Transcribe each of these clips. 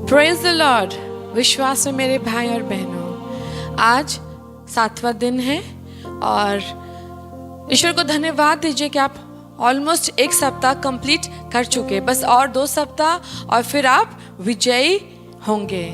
Praise the Lord. विश्वास में मेरे भाई और बहनों, आज 7वां दिन है और ईश्वर को धन्यवाद दीजिए कि आप ऑलमोस्ट 1 सप्ताह कंप्लीट कर चुके। बस और 2 सप्ताह और फिर आप विजयी होंगे।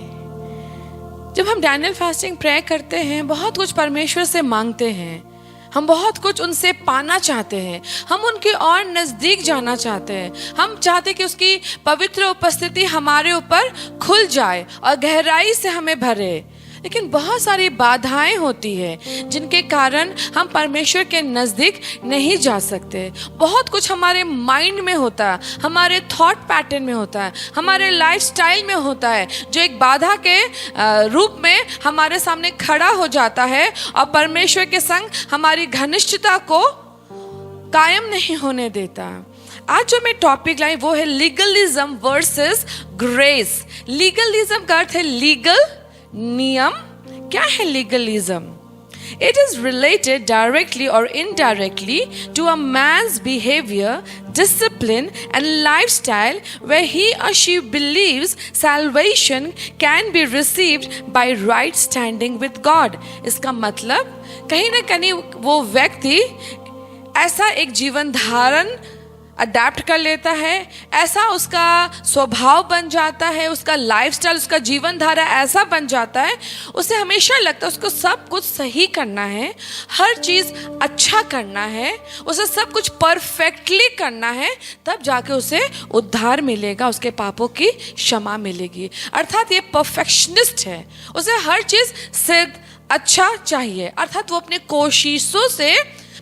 जब हम डैनियल फास्टिंग प्रेयर करते हैं, बहुत कुछ परमेश्वर से मांगते हैं, हम बहुत कुछ उनसे पाना चाहते हैं, हम उनके और नज़दीक जाना चाहते हैं। हम चाहते हैं कि उसकी पवित्र उपस्थिति हमारे ऊपर खुल जाए और गहराई से हमें भरे। लेकिन बहुत सारी बाधाएं होती है जिनके कारण हम परमेश्वर के नज़दीक नहीं जा सकते। बहुत कुछ हमारे माइंड में होता है, हमारे थॉट पैटर्न में होता है, हमारे लाइफस्टाइल में होता है, जो एक बाधा के रूप में हमारे सामने खड़ा हो जाता है और परमेश्वर के संग हमारी घनिष्ठता को कायम नहीं होने देता। आज जो मैं टॉपिक लाई वो है लीगलिज्म वर्सेस ग्रेस। लीगलिज्म का अर्थ है लीगल, नियम। क्या है legalism? It is related directly or indirectly to a man's behavior, discipline and lifestyle where he or she believes salvation can be received by right standing with God। इसका मतलब कहीं ना कहीं वो व्यक्ति ऐसा एक जीवन धारण अडेप्ट कर लेता है, ऐसा उसका स्वभाव बन जाता है, उसका लाइफस्टाइल, उसका जीवन धारा ऐसा बन जाता है, उसे हमेशा लगता है उसको सब कुछ सही करना है, हर चीज़ अच्छा करना है, उसे सब कुछ परफेक्टली करना है, तब जाके उसे उद्धार मिलेगा, उसके पापों की क्षमा मिलेगी। अर्थात ये परफेक्शनिस्ट है, उसे हर चीज़ सिद्ध अच्छा चाहिए। अर्थात वो अपने कोशिशों से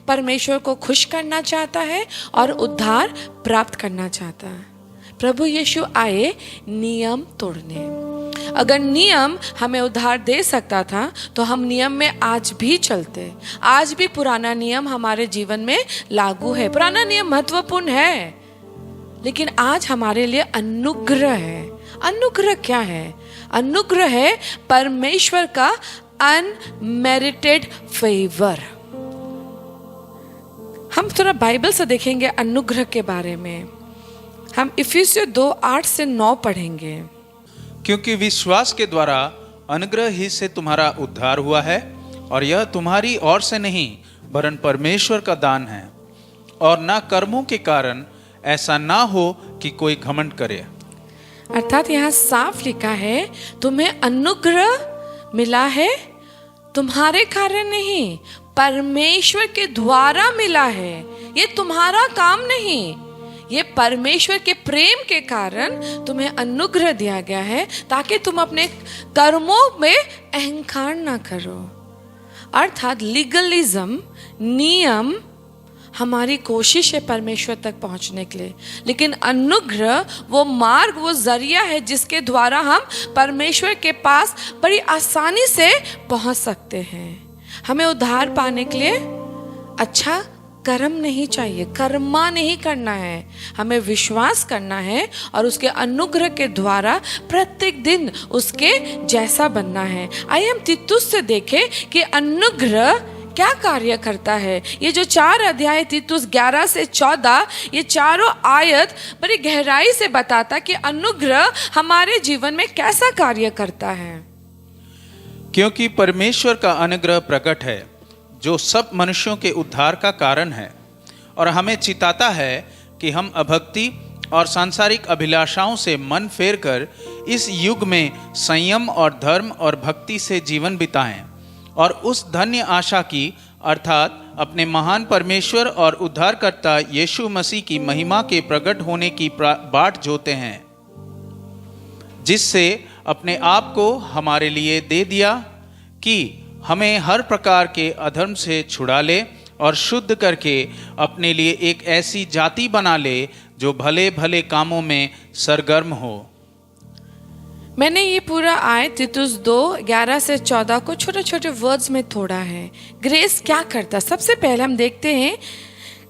परमेश्वर को खुश करना चाहता है और उद्धार प्राप्त करना चाहता है। प्रभु यीशु आए नियम तोड़ने। अगर नियम हमें उद्धार दे सकता था तो हम नियम में आज भी चलते। आज भी पुराना नियम हमारे जीवन में लागू है। पुराना नियम महत्वपूर्ण है, लेकिन आज हमारे लिए अनुग्रह है। अनुग्रह क्या है? अनुग्रह है परमेश्वर का अनमेरिटेड फेवर। हम थोड़ा बाइबल से देखेंगे अनुग्रह के बारे में। हम इफिसियों 2:8 से 9 पढ़ेंगे। क्योंकि विश्वास के द्वारा अनुग्रह ही से तुम्हारा उद्धार हुआ है, और यह तुम्हारी ओर से नहीं वरन परमेश्वर का दान है, और ना कर्मों के कारण, ऐसा ना हो कि कोई घमंड करे। अर्थात यहाँ साफ लिखा है तुम्हें अनुग्रह मिला है, तुम्हारे कारण नहीं, परमेश्वर के द्वारा मिला है। ये तुम्हारा काम नहीं, ये परमेश्वर के प्रेम के कारण तुम्हें अनुग्रह दिया गया है, ताकि तुम अपने कर्मों में अहंकार ना करो। अर्थात लीगलिज्म, नियम हमारी कोशिश है परमेश्वर तक पहुंचने के लिए, लेकिन अनुग्रह वो मार्ग, वो जरिया है जिसके द्वारा हम परमेश्वर के पास बड़ी आसानी से पहुंच सकते हैं। हमें उद्धार पाने के लिए अच्छा कर्म नहीं चाहिए, कर्मा नहीं करना है, हमें विश्वास करना है और उसके अनुग्रह के द्वारा प्रत्येक दिन उसके जैसा बनना है। आइए हम तीतुस से देखें कि अनुग्रह क्या कार्य करता है। ये जो 4 अध्याय तीतुस 11 से 14, ये चारों आयत बड़ी गहराई से बताता कि अनुग्रह हमारे जीवन में कैसा कार्य करता है। क्योंकि परमेश्वर का अनुग्रह प्रकट है, जो सब मनुष्यों के उद्धार का कारण है, और हमें चिताता है कि हम अभक्ति और सांसारिक अभिलाषाओं से मन फेर कर इस युग में संयम और धर्म और भक्ति से जीवन बिताएं, और उस धन्य आशा की, अर्थात अपने महान परमेश्वर और उद्धारकर्ता यीशु मसीह की महिमा के प्रकट होने की बाट जोते हैं, जिससे अपने आप को हमारे लिए दे दिया कि हमें हर प्रकार के अधर्म से छुड़ा ले और शुद्ध करके अपने लिए एक ऐसी जाति बना ले जो भले भले कामों में सरगर्म हो। मैंने ये पूरा आयत तीतुस 2:11 से 14 को छोटे छोटे वर्ड्स में तोड़ा है। ग्रेस क्या करता? सबसे पहले हम देखते हैं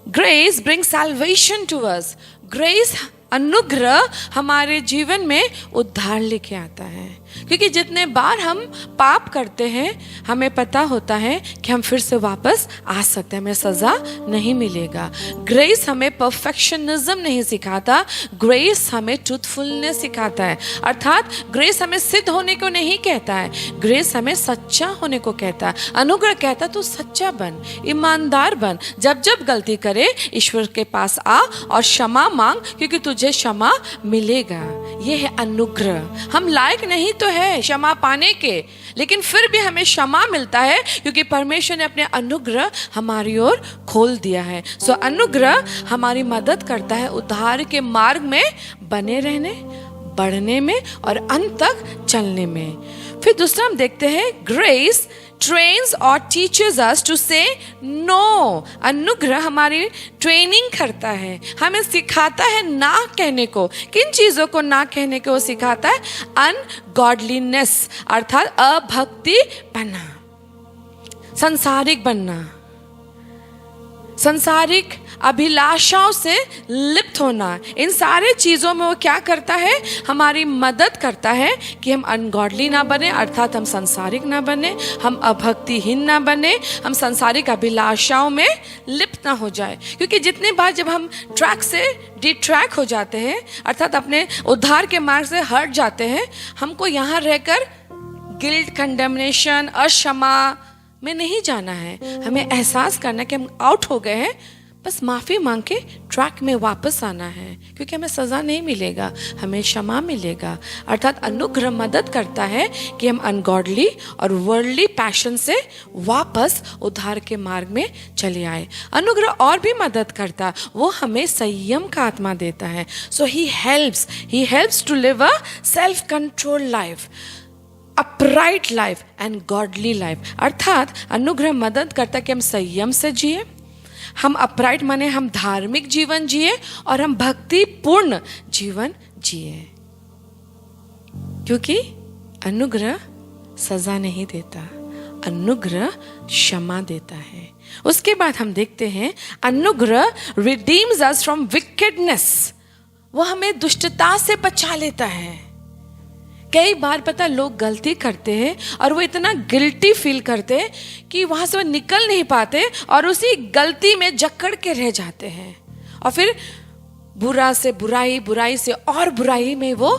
grace bring salvation to us. Grace, अनुग्रह हमारे जीवन में उद्धार लेके आता है। क्योंकि जितने बार हम पाप करते हैं हमें पता होता है कि हम फिर से वापस आ सकते हैं, हमें सजा नहीं मिलेगा। ग्रेस हमें परफेक्शनिज्म नहीं सिखाता, ग्रेस हमें ट्रूथफुलनेस सिखाता है। अर्थात ग्रेस हमें सिद्ध होने को नहीं कहता है, ग्रेस हमें सच्चा होने को कहता है। अनुग्रह कहता तू सच्चा बन, ईमानदार बन, जब जब गलती करे ईश्वर के पास आ और क्षमा मांग, क्योंकि तुझे क्षमा मिलेगा। ये है अनुग्रह। हम लायक नहीं तो है क्षमा पाने के, लेकिन फिर भी हमें क्षमा मिलता है क्योंकि परमेश्वर ने अपने अनुग्रह हमारी ओर खोल दिया है। सो अनुग्रह हमारी मदद करता है उद्धार के मार्ग में बने रहने, बढ़ने में और अंत तक चलने में। फिर दूसरा हम देखते हैं ग्रेस ट्रेन्स और टीचर्स अस टू से नो। अनुग्रह हमारी ट्रेनिंग करता है, हमें सिखाता है ना कहने को। किन चीज़ों को ना कहने को सिखाता है? अनगॉडलीनेस अर्थात अभक्ति बनना, संसारिक बनना, संसारिक अभिलाषाओं से लिप्त होना। इन सारे चीज़ों में वो क्या करता है? हमारी मदद करता है कि हम अनगॉडली ना बने, अर्थात हम संसारिक ना बने, हम अभक्तिहीन ना बने, हम संसारिक अभिलाषाओं में लिप्त ना हो जाए। क्योंकि जितने बार जब हम ट्रैक से डिट्रैक हो जाते हैं, अर्थात अपने उद्धार के मार्ग से हट जाते हैं, हमको यहाँ रहकर गिल्ट, कंडेमनेशन, अक्षमा में नहीं जाना है। हमें एहसास करना कि हम आउट हो गए हैं, बस माफ़ी मांग के ट्रैक में वापस आना है, क्योंकि हमें सज़ा नहीं मिलेगा, हमें क्षमा मिलेगा। अर्थात अनुग्रह मदद करता है कि हम अनगॉडली और वर्ल्डली पैशन से वापस उद्धार के मार्ग में चले आए। अनुग्रह और भी मदद करता, वो हमें संयम का आत्मा देता है। So he helps to live a self control life, upright life and godly life. अर्थात अनुग्रह मदद करता है कि हम संयम से जिए, हम अपराइट माने हम धार्मिक जीवन जिए और हम भक्तिपूर्ण जीवन जिए, क्योंकि अनुग्रह सजा नहीं देता, अनुग्रह क्षमा देता है। उसके बाद हम देखते हैं अनुग्रह रिडीम्स अस फ्रॉम विकेडनेस, वो हमें दुष्टता से बचा लेता है। कई बार पता लोग गलती करते हैं और वो इतना गिल्टी फील करते हैं कि वहाँ से वो निकल नहीं पाते और उसी गलती में जकड़ के रह जाते हैं, और फिर बुरा से बुराई, बुराई से और बुराई में वो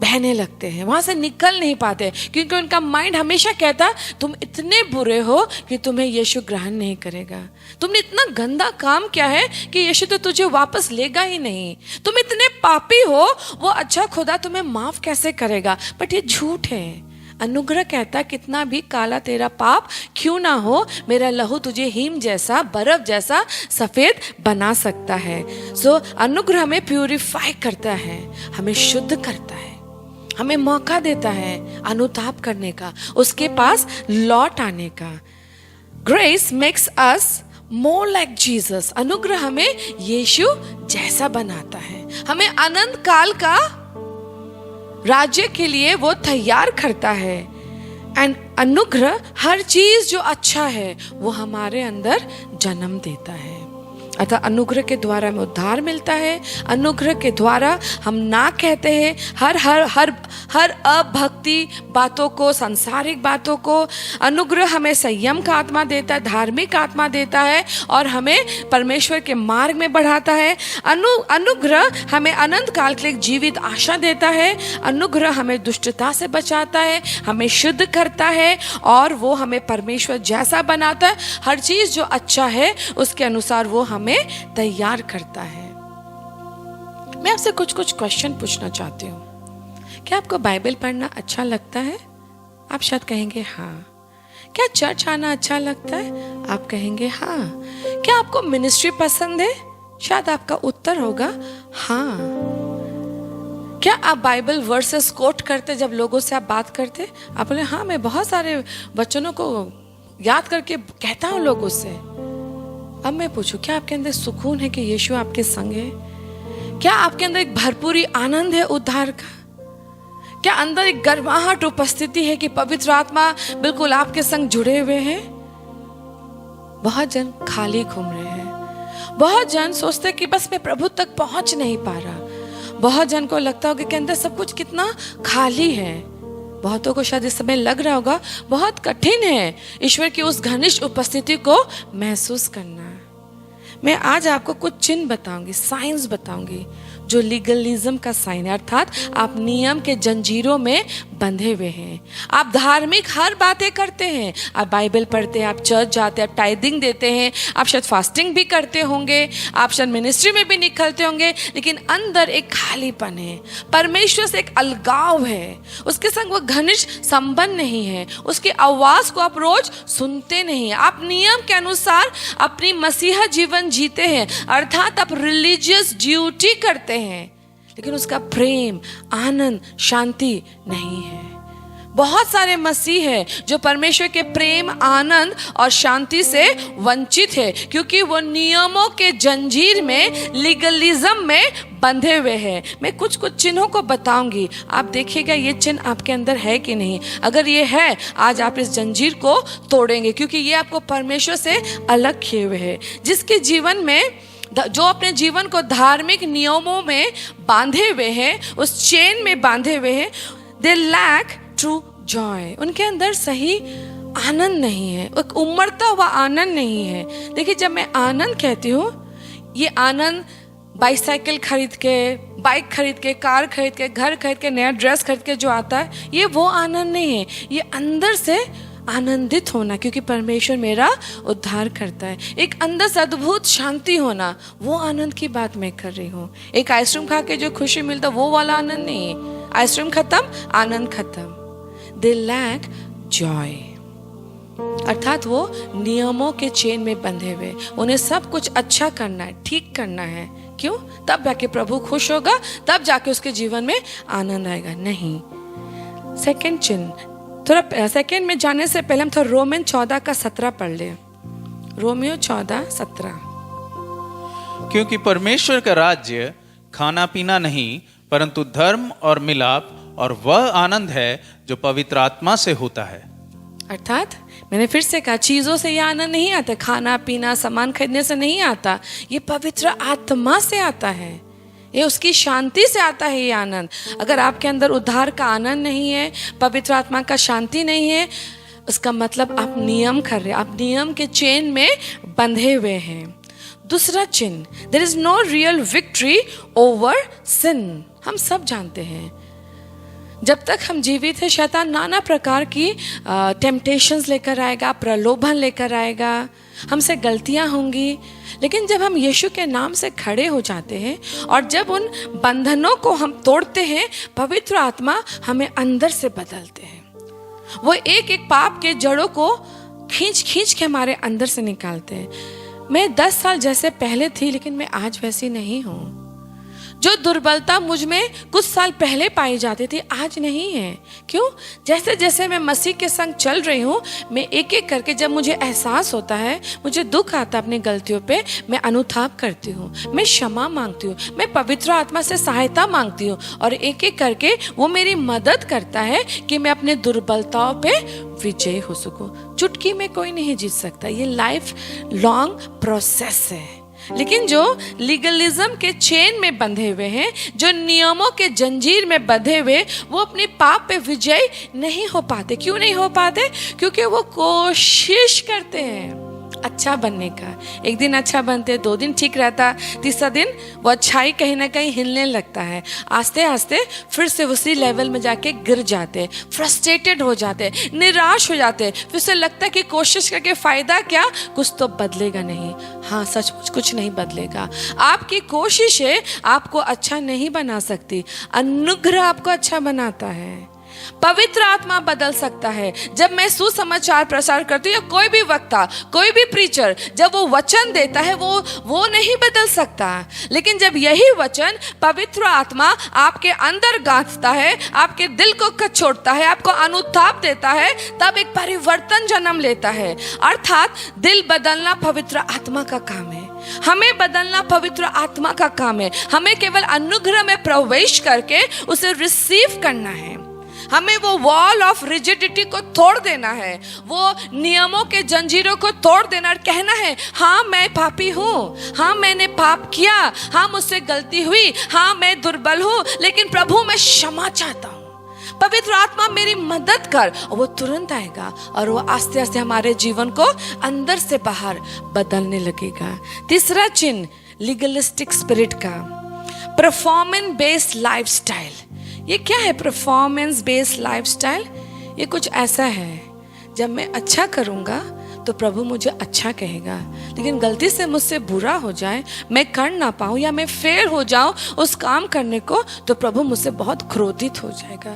बहने लगते हैं, वहाँ से निकल नहीं पाते, क्योंकि उनका माइंड हमेशा कहता तुम इतने बुरे हो कि तुम्हें यीशु ग्रहण नहीं करेगा, तुमने इतना गंदा काम किया है कि यीशु तो तुझे वापस लेगा ही नहीं, तुम इतने पापी हो, वो अच्छा खुदा तुम्हें माफ कैसे करेगा। बट ये झूठ है। अनुग्रह कहता कितना भी काला तेरा पाप क्यों ना हो, मेरा लहू तुझे हिम जैसा, बर्फ जैसा सफेद बना सकता है। सो अनुग्रह हमें प्यूरिफाई करता है, हमें शुद्ध करता है, हमें मौका देता है अनुताप करने का, उसके पास लौट आने का। Grace makes us more like Jesus. अनुग्रह हमें यीशु जैसा बनाता है, हमें अनंत काल का राज्य के लिए वो तैयार करता है। एंड अनुग्रह हर चीज जो अच्छा है वो हमारे अंदर जन्म देता है। अतः अनुग्रह के द्वारा हमें उद्धार मिलता है, अनुग्रह के द्वारा हम ना कहते हैं हर हर हर हर अभक्ति बातों को, सांसारिक बातों को। अनुग्रह हमें संयम का आत्मा देता है, धार्मिक आत्मा देता है और हमें परमेश्वर के मार्ग में बढ़ाता है। अनुग्रह हमें अनंत काल के लिए जीवित आशा देता है। अनुग्रह हमें दुष्टता से बचाता है, हमें शुद्ध करता है और वो हमें परमेश्वर जैसा बनाता है। हर चीज जो अच्छा है उसके अनुसार वो हमें तैयार करता है। मैं आपसे कुछ क्वेश्चन पूछना चाहती हूँ। क्या आपको बाइबल पढ़ना अच्छा लगता है? आप शायद कहेंगे हाँ। क्या चर्च आना अच्छा लगता है? आप कहेंगे हाँ। क्या आपको मिनिस्ट्री पसंद है? शायद आपका उत्तर होगा हाँ। क्या आप बाइबल वर्सेस कोट करते जब लोगों से आप बात करते? आप बोले हाँ, मैं बहुत सारे वचनों को याद करके कहता हूँ लोगों से। अब मैं पूछूं, क्या आपके अंदर सुकून है कि यीशु आपके संग है? क्या आपके अंदर एक भरपूरी आनंद है उद्धार का? क्या अंदर एक गर्माहट उपस्थिति है कि पवित्र आत्मा बिल्कुल आपके संग जुड़े हुए हैं? बहुत जन खाली घूम रहे हैं। बहुत जन सोचते कि बस मैं प्रभु तक पहुंच नहीं पा रहा। बहुत जन को लगता होगा कि अंदर सब कुछ कितना खाली है। बहुतों को शायद इस समय लग रहा होगा बहुत कठिन है ईश्वर की उस घनिष्ठ उपस्थिति को महसूस करना। मैं आज आपको कुछ चिन्ह बताऊंगी, साइंस बताऊंगी जो लीगलिज्म का साइन है, अर्थात आप नियम के जंजीरों में बंधे हुए हैं। आप धार्मिक हर बातें करते हैं, आप बाइबल पढ़ते हैं, आप चर्च जाते हैं, आप टाइदिंग देते हैं, आप शायद फास्टिंग भी करते होंगे, आप शायद मिनिस्ट्री में भी निकलते होंगे, लेकिन अंदर एक खालीपन है, परमेश्वर से एक अलगाव है, उसके संग वो घनिष्ठ संबंध नहीं है, उसकी आवाज को आप रोज सुनते नहीं, आप नियम के अनुसार अपनी मसीहा जीवन जीते हैं, अर्थात आप रिलीजियस ड्यूटी करते हैं, लेकिन उसका प्रेम, आनंद, शांति नहीं है। बहुत सारे मसीह हैं जो परमेश्वर के प्रेम, आनंद और शांति से वंचित है, क्योंकि वो नियमों के जंजीर में, लीगलिज्म में बंधे हुए हैं। मैं कुछ चिन्हों को बताऊंगी, आप देखिएगा ये चिन्ह आपके अंदर है कि नहीं। अगर ये है, आज आप इस जंजीर को तोड़ेंगे, क्योंकि ये आपको परमेश्वर से अलग किए हुए है। जिसके जीवन में, जो अपने जीवन को धार्मिक नियमों में बांधे हुए हैं, उस चेन में बांधे हुए हैं, दे लैक ट्रू जॉय, उनके अंदर सही आनंद नहीं है, एक उमड़ता हुआ आनंद नहीं है। देखिए, जब मैं आनंद कहती हूँ, ये आनंद बाइसाइकिल खरीद के, बाइक खरीद के, कार खरीद के, घर खरीद के, नया ड्रेस खरीद के जो आता है, ये वो आनंद नहीं है। ये अंदर से आनंदित होना, क्योंकि परमेश्वर मेरा उद्धार करता है, एक अंदर से अद्भुत शांति होना, वो आनंद की बात मैं कर रही हूँ। एक आइसक्रीम खा के जो खुशी मिलता, वो वाला आनंद नहीं है। आइसक्रीम खत्म, आनंद खत्म। दे लैक जॉय, अर्थात वो नियमों के चेन में बंधे हुए, उन्हें सब कुछ अच्छा करना है, ठीक करना है। क्यों? तब जाके प्रभु खुश होगा, तब जाके उसके जीवन में आनंद आएगा। नहीं। सेकंड चिन्ह, थोड़ा सेकंड में जाने से पहले हम थोड़ा रोमन 14:17 पढ़ ले। रोमियो 14:17। क्योंकि परमेश्वर का राज्य खाना पीना नहीं, परंतु धर्म और मिलाप और वह आनंद है जो पवित्र आत्मा से होता है। अर्थात मैंने फिर से कहा, चीजों से यह आनंद नहीं आता, खाना पीना, सामान खरीदने से नहीं आता, ये पवित्र आत्मा से आता है, ये उसकी शांति से आता है ये आनंद। अगर आपके अंदर उद्धार का आनंद नहीं है, पवित्र आत्मा का शांति नहीं है, उसका मतलब आप नियम कर रहे हैं, आप नियम के चेन में बंधे हुए हैं। दूसरा चिन्ह, there is no real victory over sin. हम सब जानते हैं, जब तक हम जीवित हैं, शैतान नाना प्रकार की टेम्पटेशंस लेकर आएगा, प्रलोभन लेकर आएगा, हमसे गलतियां होंगी, लेकिन जब हम यीशु के नाम से खड़े हो जाते हैं और जब उन बंधनों को हम तोड़ते हैं, पवित्र आत्मा हमें अंदर से बदलते हैं। वो एक एक पाप के जड़ों को खींच खींच के हमारे अंदर से निकालते हैं। मैं 10 साल जैसे पहले थी, लेकिन मैं आज वैसी नहीं हूँ। जो दुर्बलता मुझ में कुछ साल पहले पाई जाती थी, आज नहीं है। क्यों? जैसे जैसे मैं मसीह के संग चल रही हूँ, मैं एक एक करके, जब मुझे एहसास होता है, मुझे दुख आता अपनी गलतियों पे, मैं अनुताप करती हूँ, मैं क्षमा मांगती हूँ, मैं पवित्र आत्मा से सहायता मांगती हूँ, और एक एक करके वो मेरी मदद करता है कि मैं अपने दुर्बलताओं पे विजय हो सकूँ। चुटकी में कोई नहीं जीत सकता, ये लाइफ लॉन्ग प्रोसेस है। लेकिन जो लीगलिज्म के चेन में बंधे हुए हैं, जो नियमों के जंजीर में बंधे हुए, वो अपने पाप पे विजय नहीं हो पाते। क्यों नहीं हो पाते? क्योंकि वो कोशिश करते हैं अच्छा बनने का। एक दिन अच्छा बनते, 2 दिन ठीक रहता, तीसरा दिन वो अच्छाई कहीं ना कहीं हिलने लगता है, आस्ते आस्ते फिर से उसी लेवल में जाके गिर जाते, फ्रस्ट्रेटेड हो जाते, निराश हो जाते, फिर से लगता है कि कोशिश करके फायदा क्या, कुछ तो बदलेगा नहीं। हाँ, सचमुच कुछ नहीं बदलेगा। आपकी कोशिशें आपको अच्छा नहीं बना सकती, अनुग्रह आपको अच्छा बनाता है। पवित्र आत्मा बदल सकता है। जब मैं सुसमाचार प्रसार करती हूँ, कोई भी वक्ता, कोई भी प्रीचर जब वो वचन देता है, वो नहीं बदल सकता, लेकिन जब यही वचन पवित्र आत्मा आपके अंदर गांथता है, आपके दिल को कचोड़ता है, आपको अनुताप देता है, तब एक परिवर्तन जन्म लेता है। अर्थात दिल बदलना पवित्र आत्मा का काम है, हमें बदलना पवित्र आत्मा का काम है। हमें केवल अनुग्रह में प्रवेश करके उसे रिसीव करना है। हमें वो वॉल ऑफ रिजिडिटी को तोड़ देना है, वो नियमों के जंजीरों को तोड़ देना और कहना है, हाँ मैं पापी हूँ, हाँ मैंने पाप किया, हाँ मुझसे गलती हुई, हाँ मैं दुर्बल हूँ, लेकिन प्रभु मैं क्षमा चाहता हूँ। पवित्र आत्मा मेरी मदद कर, और वो तुरंत आएगा और वो आस्ते आस्ते हमारे जीवन को अंदर से बाहर बदलने लगेगा। तीसरा चिन्ह लीगलिस्टिक स्पिरिट का, परफॉर्मेंस बेस्ड लाइफस्टाइल। ये क्या है परफॉर्मेंस बेस्ड लाइफस्टाइल? ये कुछ ऐसा है, जब मैं अच्छा करूँगा तो प्रभु मुझे अच्छा कहेगा, लेकिन गलती से मुझसे बुरा हो जाए, मैं कर ना पाऊँ या मैं फेल हो जाऊँ उस काम करने को, तो प्रभु मुझसे बहुत क्रोधित हो जाएगा।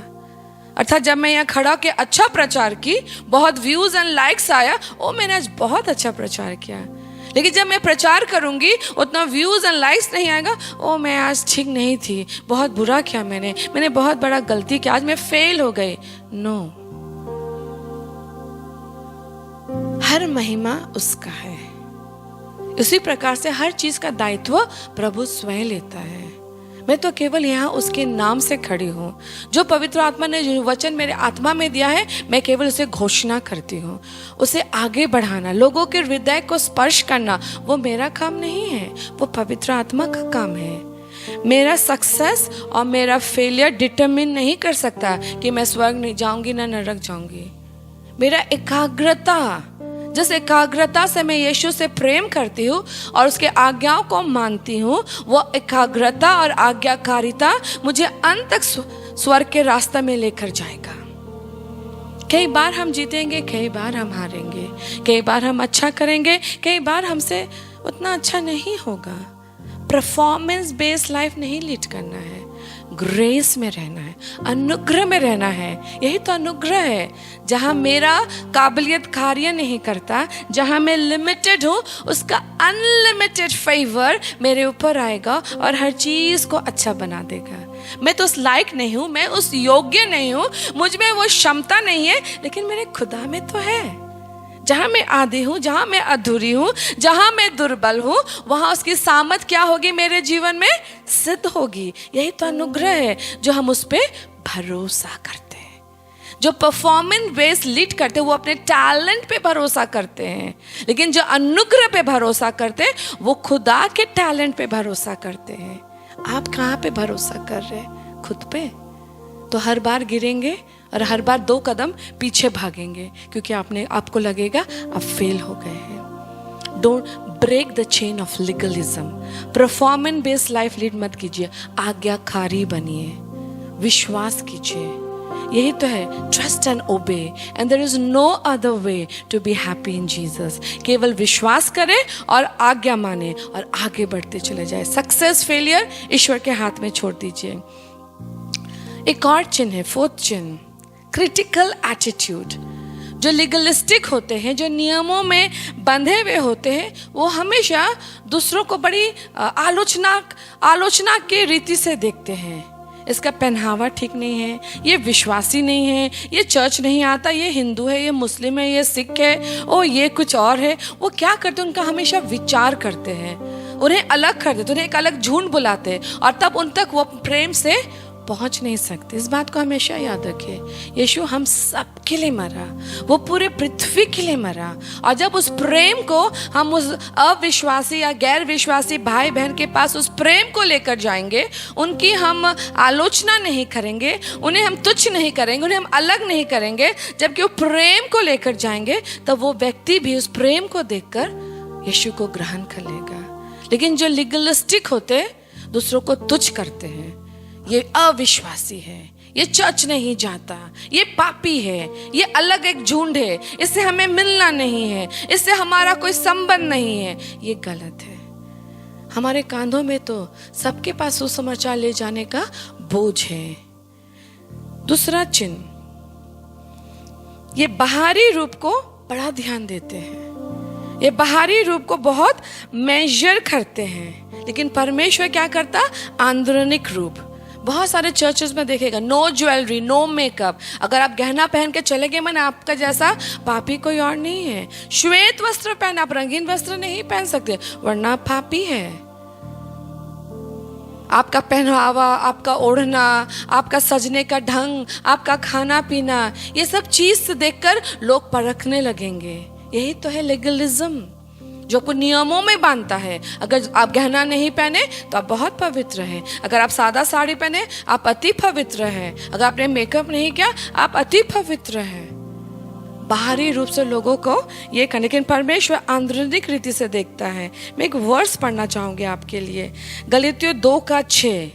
अर्थात जब मैं यहाँ खड़ा के अच्छा प्रचार की, बहुत व्यूज एंड लाइक्स आया, ओ मैंने आज बहुत अच्छा प्रचार किया, लेकिन जब मैं प्रचार करूंगी उतना व्यूज एंड लाइक्स नहीं आएगा, ओ मैं आज ठीक नहीं थी, बहुत बुरा किया मैंने बहुत बड़ा गलती किया, आज मैं फेल हो गई। नो, हर महिमा उसका है। इसी प्रकार से हर चीज का दायित्व प्रभु स्वयं लेता है। मैं तो केवल यहाँ उसके नाम से खड़ी हूँ। जो पवित्र आत्मा ने जो वचन मेरे आत्मा में दिया है, मैं केवल उसे घोषणा करती हूँ। उसे आगे बढ़ाना, लोगों के हृदय को स्पर्श करना, वो मेरा काम नहीं है, वो पवित्र आत्मा का काम है। मेरा सक्सेस और मेरा फेलियर डिटरमिन नहीं कर सकता कि मैं स्वर्ग नहीं जाऊंगी ना नरक जाऊंगी। मेरा एकाग्रता, जिस एकाग्रता से मैं यीशु से प्रेम करती हूँ और उसके आज्ञाओं को मानती हूँ, वो एकाग्रता और आज्ञाकारिता मुझे अंत तक स्वर्ग के रास्ते में लेकर जाएगा। कई बार हम जीतेंगे, कई बार हम हारेंगे, कई बार हम अच्छा करेंगे, कई बार हमसे उतना अच्छा नहीं होगा। परफॉर्मेंस बेस्ड लाइफ नहीं लीड करना है, ग्रेस में रहना है, अनुग्रह में रहना है। यही तो अनुग्रह है, जहां मेरा काबिलियत कार्य नहीं करता, जहां मैं लिमिटेड हूं, उसका अनलिमिटेड फेवर मेरे ऊपर आएगा और हर चीज को अच्छा बना देगा। मैं तो उस लायक नहीं हूं, मैं उस योग्य नहीं हूं, मुझ में वो क्षमता नहीं है, लेकिन मेरे खुदा में तो है। जहां मैं आधी हूं, जहां मैं अधूरी हूं, जहां मैं दुर्बल हूं, वहां उसकी सामर्थ क्या होगी मेरे जीवन में? सिद्ध होगी। यही तो अनुग्रह है, जो हम उस पे भरोसा करते हैं। जो परफॉर्मेंस बेस्ड लीड करते हैं, वो अपने टैलेंट पे भरोसा करते हैं, लेकिन जो अनुग्रह पे भरोसा करते हैं, वो खुदा के टैलेंट पे भरोसा करते हैं। आप कहाँ पे भरोसा कर रहे हैं? खुद पे? तो हर बार गिरेंगे और हर बार 2 कदम पीछे भागेंगे, क्योंकि आपको लगेगा आप फेल हो गए हैं। Don't break the chain of legalism. Performance based life lead मत कीजिए, आज्ञाकारी बनिए, विश्वास कीजिए। यही तो है, trust and obey, and there is no other way to be happy in Jesus. केवल विश्वास करें और आज्ञा माने और आगे बढ़ते चले जाए। सक्सेस फेलियर ईश्वर के हाथ में छोड़ दीजिए। एक और चिन्ह है, 4th चिन्ह, क्रिटिकल एटीट्यूड। जो लीगलिस्टिक होते हैं, जो नियमों में बंधे हुए होते हैं, वो हमेशा दूसरों को बड़ी आलोचना की रीति से देखते हैं। इसका पहनावा ठीक नहीं है, ये विश्वासी नहीं है, ये चर्च नहीं आता, ये हिंदू है, ये मुस्लिम है, ये सिख है, ओ ये कुछ और है। वो क्या करते हैं? उनका हमेशा विचार करते हैं, उन्हें अलग कर देते, उन्हें एक अलग झूठ बुलाते हैं, और तब उन तक वो प्रेम से पहुंच नहीं सकते। इस बात को हमेशा याद रखिए, यीशु हम सब के लिए मरा, वो पूरे पृथ्वी के लिए मरा, और जब उस प्रेम को हम उस अविश्वासी या गैर विश्वासी भाई बहन के पास उस प्रेम को लेकर जाएंगे, उनकी हम आलोचना नहीं करेंगे, उन्हें हम तुच्छ नहीं करेंगे, उन्हें हम अलग नहीं करेंगे, जबकि वो प्रेम को लेकर जाएंगे, तब वो व्यक्ति भी उस प्रेम को देखकर यीशु को ग्रहण कर लेगा। लेकिन जो लीगलिस्टिक होते, दूसरों को तुच्छ करते हैं, ये अविश्वासी है, ये चर्च नहीं जाता, ये पापी है, ये अलग एक झुंड है, इससे हमें मिलना नहीं है, इससे हमारा कोई संबंध नहीं है, ये गलत है। हमारे कांधों में तो सबके पास सुसमाचार ले जाने का बोझ है। दूसरा चिन्ह, ये बाहरी रूप को बड़ा ध्यान देते हैं, ये बाहरी रूप को बहुत मेजर करते हैं, लेकिन परमेश्वर क्या करता? आंतरिक रूप। बहुत सारे चर्चेस में देखेगा, नो ज्वेलरी, नो मेकअप। अगर आप गहना पहन के चले गए, मैंने आपका जैसा पापी कोई और नहीं है। श्वेत वस्त्र पहन, आप रंगीन वस्त्र नहीं पहन सकते, वरना आप पापी है। आपका पहनावा, आपका ओढ़ना, आपका सजने का ढंग, आपका खाना पीना, ये सब चीज से देखकर लोग परखने लगेंगे। यही तो है लीगलिज्म। जो आपको नियमों में बांधता है। अगर आप गहना नहीं पहने तो आप बहुत पवित्र हैं। अगर आप सादा साड़ी पहने आप अति पवित्र हैं। अगर आपने मेकअप नहीं किया आप अति पवित्र हैं। बाहरी रूप से लोगों को ये करने, लेकिन परमेश्वर आंतरिक रीति से देखता है। मैं एक वर्स पढ़ना चाहूंगी आपके लिए, गलातियों 2:6,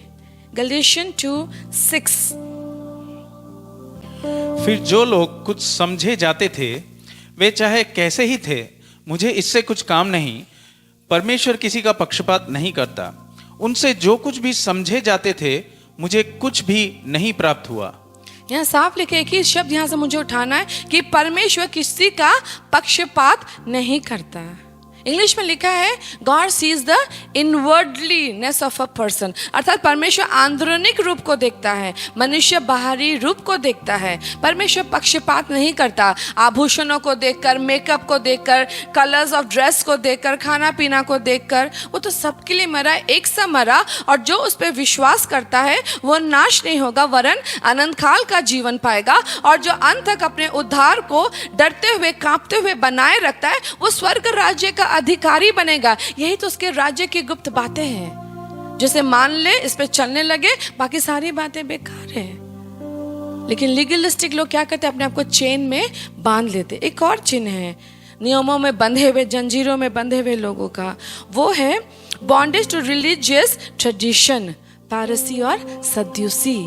गलेशियन 2:6। फिर जो लोग कुछ समझे जाते थे वे चाहे कैसे ही थे, मुझे इससे कुछ काम नहीं। परमेश्वर किसी का पक्षपात नहीं करता। उनसे जो कुछ भी समझे जाते थे मुझे कुछ भी नहीं प्राप्त हुआ। यहाँ साफ लिखे कि शब्द यहाँ से मुझे उठाना है कि परमेश्वर किसी का पक्षपात नहीं करता। इंग्लिश में लिखा है God sees the inwardliness of a person, अर्थात परमेश्वर आंतरिक रूप को देखता है, मनुष्य बाहरी रूप को देखता है। परमेश्वर पक्षपात नहीं करता। आभूषणों को देखकर, मेकअप को देखकर, कलर्स ऑफ ड्रेस को देखकर, खाना पीना को देखकर, वो तो सबके लिए मरा, एक सा मरा, और जो उस पर विश्वास करता है वो नाश नहीं होगा वरन अनंत काल का जीवन पाएगा। और जो अंत तक अपने उद्धार को डरते हुए कांपते हुए बनाए रखता है वो स्वर्ग राज्य का अधिकारी बनेगा। यही तो उसके राज्य की गुप्त बातें हैं। जिसे मान ले, इस पे चलने लगे, बाकी सारी बातें बेकार हैं। लेकिन लीगलिस्टिक लोग क्या करते हैं, अपने आप को चेन में बांध लेते। एक और चिन्ह है नियमों में बंधे हुए, जंजीरों में बंधे हुए लोगों का, वो है बॉन्डेज टू रिलीजियस ट्रेडिशन, फारसी और सद्दूसी।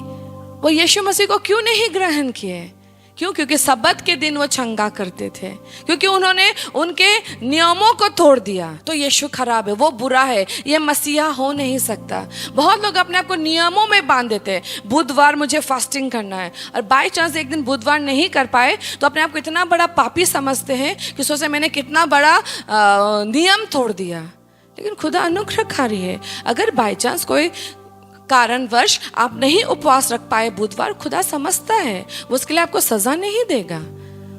वो यीशु मसीह को क्यों नहीं ग्रहण किए? क्यों? क्योंकि सब्बत के दिन वो चंगा करते थे, क्योंकि उन्होंने उनके नियमों को तोड़ दिया। तो यीशु खराब है, वो बुरा है, ये मसीहा हो नहीं सकता। बहुत लोग अपने आप को नियमों में बांध देते हैं। बुधवार मुझे फास्टिंग करना है, और बाय चांस एक दिन बुधवार नहीं कर पाए तो अपने आप को इतना बड़ा पापी समझते हैं कि सोचे मैंने कितना बड़ा नियम तोड़ दिया। लेकिन खुदा अनुग्रहकारी है। अगर बाय चांस कोई कारणवश आप नहीं उपवास रख पाए बुधवार, खुदा समझता है, वो उसके लिए आपको सजा नहीं देगा,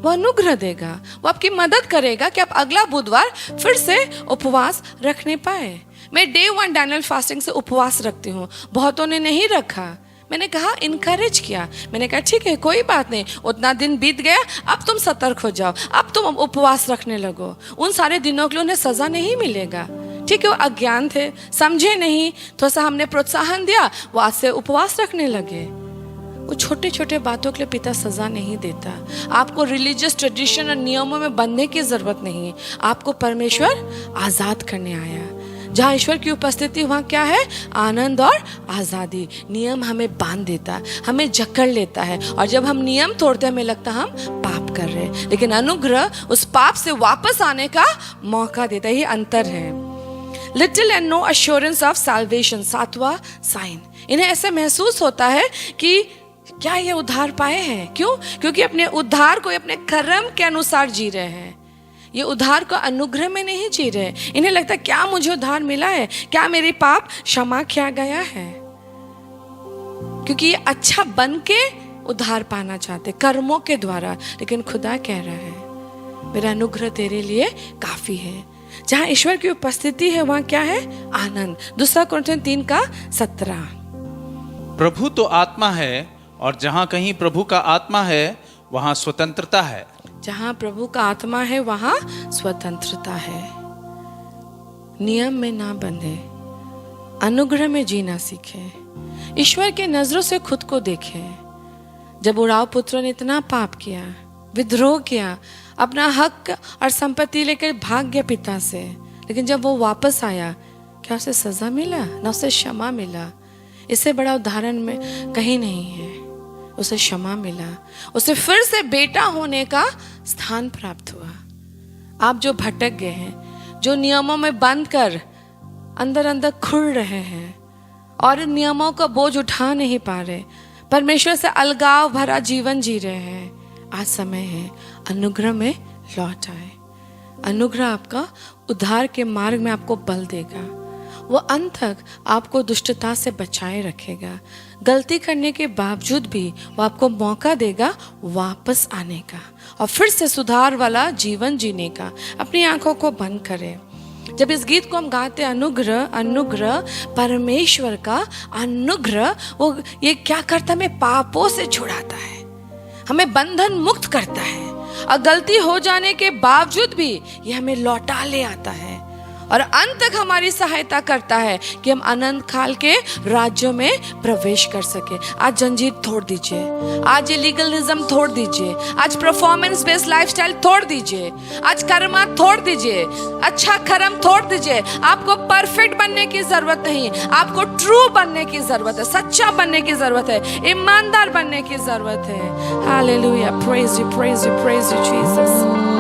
वो अनुग्रह देगा, वो आपकी मदद करेगा कि आप अगला बुधवार फिर से उपवास रखने पाए। मैं डे 1 डैनियल फास्टिंग से उपवास रखती हूँ, बहुतों ने नहीं रखा। मैंने कहा, इनकरेज किया, मैंने कहा ठीक है कोई बात नहीं, उतना दिन बीत गया, अब तुम सतर्क हो जाओ, अब तुम उपवास रखने लगो। उन सारे दिनों के लिए उन्हें सजा नहीं मिलेगा। ठीक है, वो अज्ञान थे, समझे नहीं, थोड़ा सा हमने प्रोत्साहन दिया, वो आज से उपवास रखने लगे। वो छोटे छोटे बातों के लिए पिता सजा नहीं देता। आपको रिलीजियस ट्रेडिशन और नियमों में बंधने की जरूरत नहीं है। आपको परमेश्वर आजाद करने आया। जहाँ ईश्वर की उपस्थिति वहाँ क्या है? आनंद और आजादी। नियम हमें बांध देता है, हमें जकड़ लेता है, और जब हम नियम तोड़ते हैं हमें लगता है हम पाप कर रहे हैं। लेकिन अनुग्रह उस पाप से वापस आने का मौका देता है। ये अंतर है। Little and no assurance of salvation, 7वां साइन। इन्हें ऐसा महसूस होता है कि क्या ये उद्धार पाए हैं? क्यों? क्योंकि अपने उद्धार को अपने कर्म के अनुसार जी रहे हैं। ये उद्धार को अनुग्रह में नहीं जी रहे। इन्हें लगता है क्या मुझे उद्धार मिला है, क्या मेरे पाप क्षमा किया गया है, क्योंकि ये अच्छा बन के उद्धार पाना चाहते कर्मों के द्वारा। लेकिन खुदा कह रहा है मेरा अनुग्रह तेरे लिए काफी है। जहाँ ईश्वर की उपस्थिति है वहाँ क्या है? आनंद। 2 कुरिन्थियों 3:17। प्रभु तो आत्मा है, और जहाँ कहीं प्रभु का आत्मा है वहाँ स्वतंत्रता है। जहाँ प्रभु का आत्मा है वहाँ स्वतंत्रता है। नियम में ना बंधे, अनुग्रह में जीना सीखे, ईश्वर के नजरों से खुद को देखे। जब उड़ाव पुत्र ने इतना पाप किया, विद्रोह किया, अपना हक और संपत्ति लेकर भाग गया पिता से, लेकिन जब वो वापस आया क्या उसे सजा मिला? ना उसे क्षमा मिला। इससे बड़ा उदाहरण में कहीं नहीं है। उसे क्षमा मिला, उसे फिर से बेटा होने का स्थान प्राप्त हुआ। आप जो भटक गए हैं, जो नियमों में बंद कर अंदर अंदर खुर रहे हैं और नियमों का बोझ उठा नहीं पा रहे, परमेश्वर से अलगाव भरा जीवन जी रहे हैं, आज समय है अनुग्रह में लौट आए। अनुग्रह आपका उद्धार के मार्ग में आपको बल देगा। वो अंत तक आपको दुष्टता से बचाए रखेगा। गलती करने के बावजूद भी वो आपको मौका देगा वापस आने का और फिर से सुधार वाला जीवन जीने का। अपनी आंखों को बंद करें। जब इस गीत को हम गाते अनुग्रह अनुग्रह, परमेश्वर का अनुग्रह वो ये क्या करता है? हमें पापों से छुड़ाता है, हमें बंधन मुक्त करता है, और गलती हो जाने के बावजूद भी ये हमें लौटा ले आता है और अंत तक हमारी सहायता करता है कि हम अनंत काल के राज्यों में प्रवेश कर सके। आज जंजीर तोड़ दीजिए, आज ये लीगलिज्म तोड़ दीजिए, आज परफॉर्मेंस बेस्ड लाइफस्टाइल तोड़ दीजिए, आज कर्म तोड़ दीजिए, अच्छा कर्म तोड़ दीजिए। आपको परफेक्ट बनने की जरूरत नहीं, आपको ट्रू बनने की जरूरत है, सच्चा बनने की जरूरत है, ईमानदार बनने की जरूरत है। Hallelujah, praise you, praise you, praise you Jesus.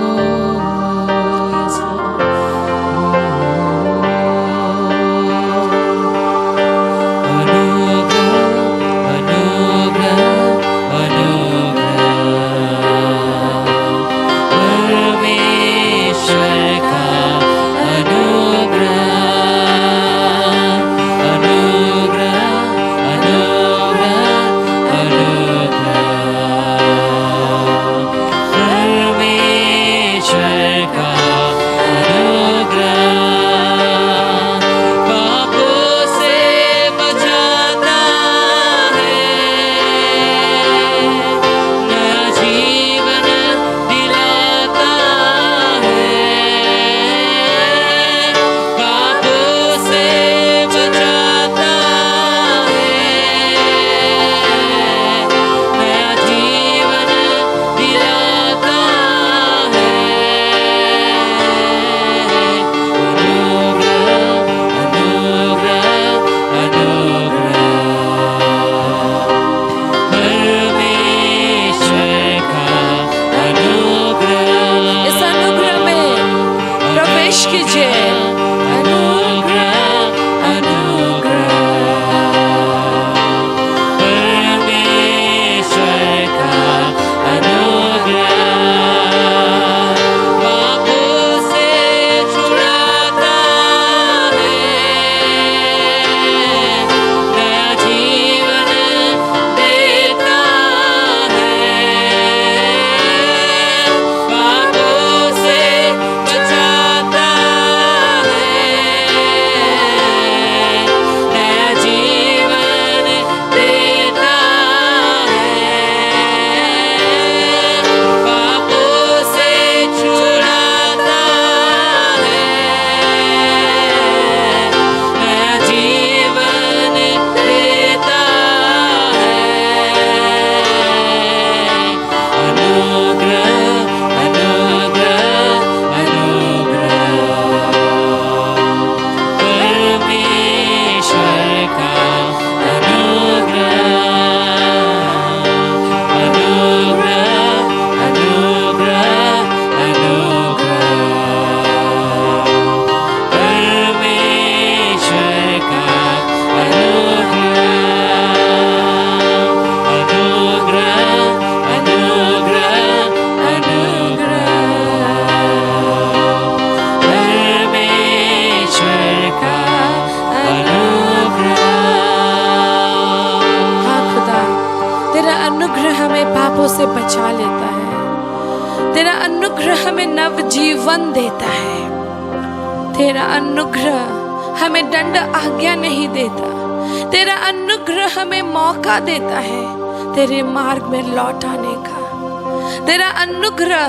से बचा लेता है। तेरा अनुग्रह हमें नव जीवन देता है। तेरा अनुग्रह हमें दंड आज्ञा नहीं देता। तेरा अनुग्रह हमें मौका देता है तेरे मार्ग में लौट आने का। तेरा अनुग्रह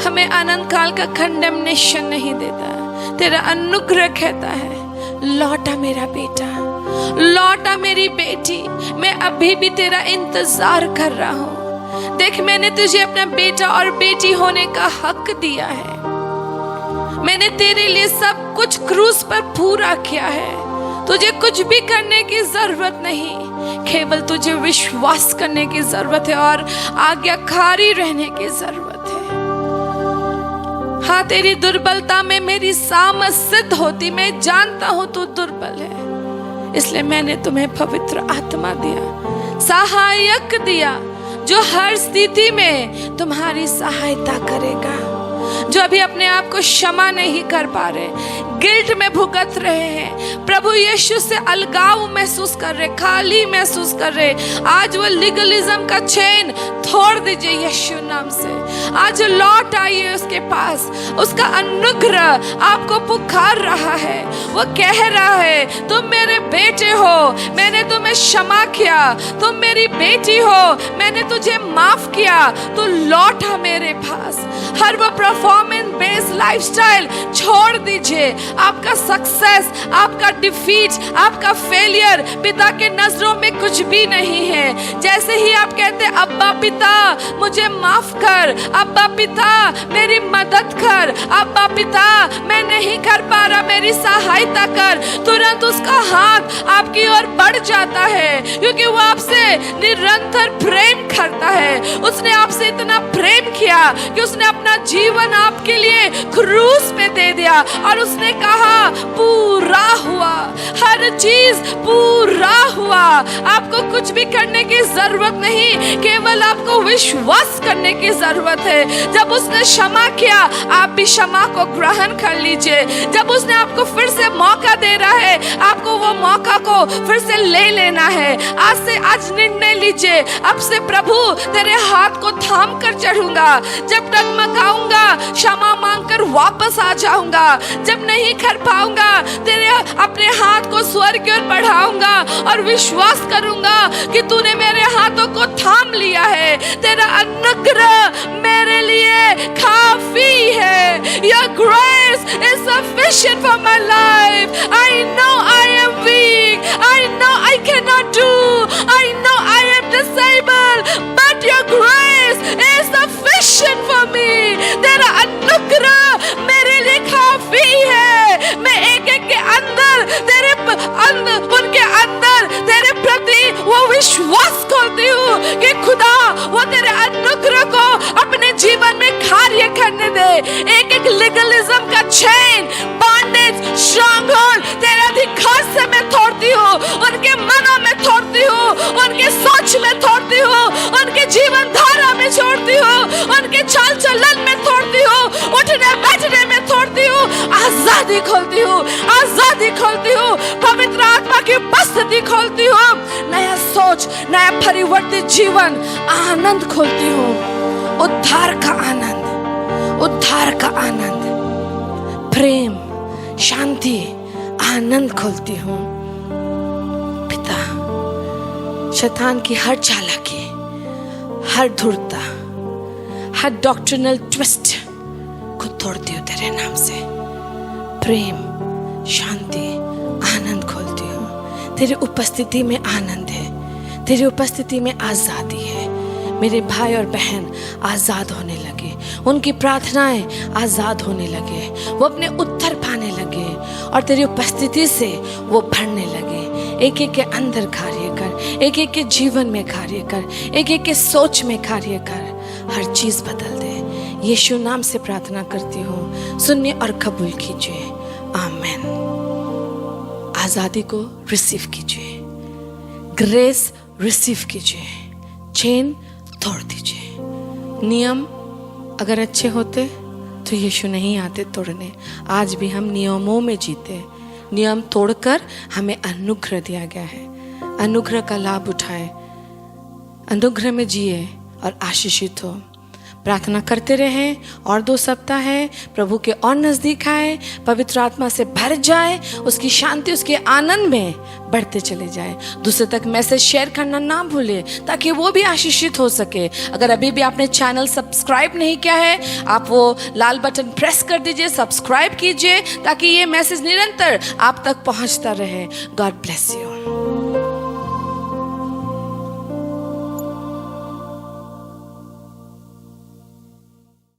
हमें अनंत काल का कंडेमनेशन नहीं देता। तेरा अनुग्रह कहता है लौटा मेरा बेटा, लौटा मेरी बेटी, मैं अभी भी तेरा इंतजार कर रहा हूँ। देख मैंने तुझे अपना बेटा और बेटी होने का हक दिया है। मैंने तेरे लिए सब कुछ क्रूस पर पूरा किया है। तुझे कुछ भी करने की जरूरत नहीं, केवल तुझे विश्वास करने की जरूरत है और आज्ञाकारी रहने की जरूरत है। हाँ, तेरी दुर्बलता में मेरी सामर्थ सिद्ध होती। मैं जानता हूं तू दुर्बल है, इसलिए मैंने तुम्हें पवित्र आत्मा दिया, सहायक दिया, जो हर स्थिति में तुम्हारी सहायता करेगा। जो अभी अपने आप को क्षमा नहीं कर पा रहे, गिल्ट में भुगत रहे हैं, प्रभु यीशु से अलगाव महसूस कर रहे, खाली महसूस कर रहे, आज वो लीगलिज्म का चेन तोड़ दीजिए यीशु नाम से। आज लौट आइए उसके पास। उसका अनुग्रह आपको पुकार रहा है। वो कह रहा है तुम मेरे बेटे हो, मैंने तुम्हें क्षमा किया, तुम मेरी बेटी हो, मैंने तुझे माफ किया, तू लौटा मेरे पास। हर वो परफॉर्मेंस बेस्ड लाइफस्टाइल छोड़ दीजिए। आपका सक्सेस, आपका डिफीट, आपका फेलियर पिता के नजरों में कुछ भी नहीं है। जैसे ही आप कहते अब्बा पिता मुझे माफ कर, अब्बा पिता मेरी मदद कर, अब्बा पिता मैं नहीं कर पा रहा, मेरी सहायता कर, तुरंत उसका हाथ आपकी ओर बढ़ जाता है, क्योंकि वो आपसे निरंतर प्रेम करता है। उसने आपसे इतना प्रेम किया कि उसने अपना जीवन आपके लिए क्रूस पे दे दिया और उसने कहा पूरा हुआ, हर चीज पूरा हुआ। आपको कुछ भी करने की जरूरत नहीं, केवल आपको विश्वास करने की जरूरत है। जब उसने क्षमा किया, आप भी क्षमा को ग्रहण कर लीजिए। जब उसने आपको फिर से मौका दे रहा है, आपको वो मौका को फिर से ले लेना है। आज निर्णय लीजिए, अब से प्रभु तेरे हाथ को थाम कर चढ़ूंगा, जब डगमगाऊंगा क्षमा मांगकर वापस आ जाऊंगा, जब नहीं कर पाऊंगा तेरे अपने हाथ को स्वर्ग की ओर बढ़ाऊंगा और विश्वास करूंगा कि तूने मेरे हाथों को थाम लिया है। तेरा अनुग्रह मेरे लिए काफी है। Your grace is sufficient for my life. I know I am weak. I know I cannot do. I know I am disabled. But your grace is sufficient for me. तेरा अनुग्रह मेरे लिए काफी है। मैं एक एक के अंदर तेरे उनके अंदर तेरे प्रति वो विश्वास करती हूँ कि खुदा वो तेरे अनुग्रह को अपने जीवन में कार्य करने दे। एक एक लीगलिज्म का चेन, बॉन्डेज, स्ट्रॉन्गहोल्ड तेरे अधिकार से मैं तोड़ती हूँ, उनके मनों में तोड़ती हूँ, उनके सोच में तोड़ती हूँ, उनके जीवन धारा में छोड़ती हूँ, उनके चाल चलन में तोड़ती हूँ, उठने बैठने में तोड़ती हूँ। आजादी खोलती हूँ, आजादी खोलती हूँ, पवित्र आत्मा की उपस्थिति खोलती हूँ, नया सोच, नया परिवर्तित जीवन, आनंद खोलती हूँ, उद्धार का आनंद, उद्धार का आनंद, प्रेम, शांति, आनंद खोलती हूँ। पिता, शैतान की हर चालाकी, हर धूर्तता, हर डॉक्ट्रिनल ट्विस्ट को तोड़ती हूँ तेरे नाम से। प्रेम, शांति, आनंद खोलती हूँ। तेरी उपस्थिति में आनंद है, तेरी उपस्थिति में आजादी है। मेरे भाई और बहन आजाद होने लगे, उनकी प्रार्थनाएं आजाद होने लगे, वो अपने उत्तर पाने लगे और तेरी उपस्थिति से वो भरने लगे। एक एक के अंदर कार्य कर, एक एक के जीवन में कार्य कर, एक एक के सोच में कार्य कर, हर चीज बदल दे। यीशु नाम से प्रार्थना करती हूँ, सुनिए और कबूल कीजिए। आमीन। आजादी को रिसीव कीजिए, ग्रेस रिसीव कीजिए, चेन तोड़ दीजिए। नियम अगर अच्छे होते तो यीशु नहीं आते तोड़ने। आज भी हम नियमों में जीते, नियम तोड़कर हमें अनुग्रह दिया गया है। अनुग्रह का लाभ उठाए, अनुग्रह में जिए और आशीषित हो। प्रार्थना करते रहें और 2 सप्ताह है, प्रभु के और नजदीक आए, पवित्र आत्मा से भर जाए, उसकी शांति, उसके आनंद में बढ़ते चले जाए। दूसरे तक मैसेज शेयर करना ना भूले ताकि वो भी आशीषित हो सके। अगर अभी भी आपने चैनल सब्सक्राइब नहीं किया है, आप वो लाल बटन प्रेस कर दीजिए, सब्सक्राइब कीजिए ताकि ये मैसेज निरंतर आप तक पहुंचता रहे। God bless you.